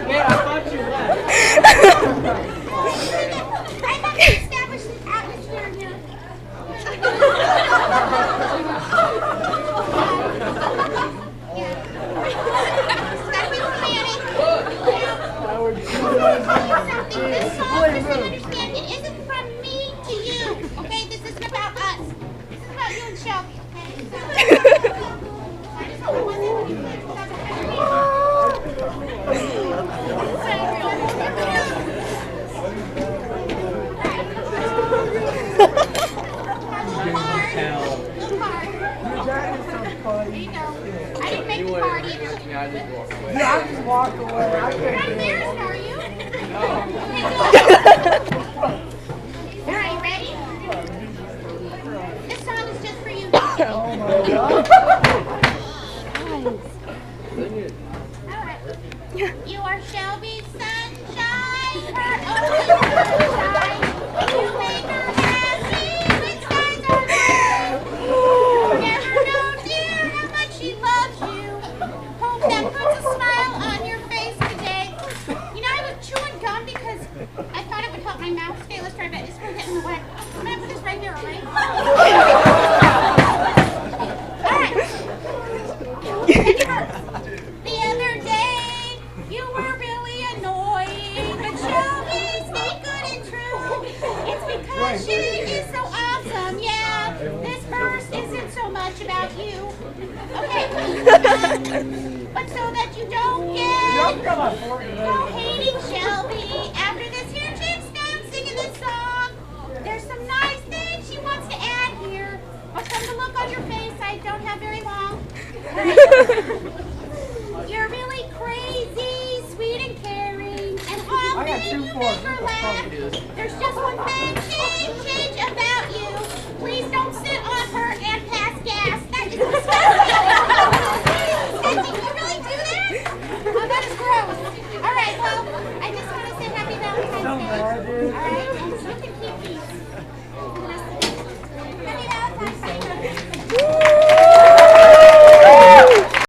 Man, I thought you left. I have to establish this atmosphere here. Gotta be romantic. This song, just understand, it isn't from me to you. Okay, this isn't about us. This is about you and Shelby. Okay. I just hope it wasn't. I didn't make the card either. Yeah, I just walked away. I You're not couldn't do it. embarrassed, are you? Alright, ready? This song is just for you. Oh my God. Alright. You are Shelby's sunshine, her only sunshine. You make her happy when skies are blue. Never know, dear, how much she loves you. Hope that puts a smile on your face today. You know, I was chewing gum because I thought it would help my mouth. Okay, let's try that. It's gonna get in the way. I'm gonna put this right here, alright? Alright. The other day, you were really annoying, but Shelby, stay good and true. It's because she is so awesome. Yeah, this verse isn't so much about you. Okay. But so that you don't go hating Shelby, after this here chick's done singing this song, there's some nice things she wants to add here. But from the look on your face, I don't have very long. You're really crazy, sweet and caring, and often you make her laugh. There's just one thing change about you. Please don't sit on her and pass gas. That is disgusting. Did you really do that? Oh, that is gross. All right, well, I just want to say happy Valentine's Day. All right, and you can keep these. Happy Valentine's Day.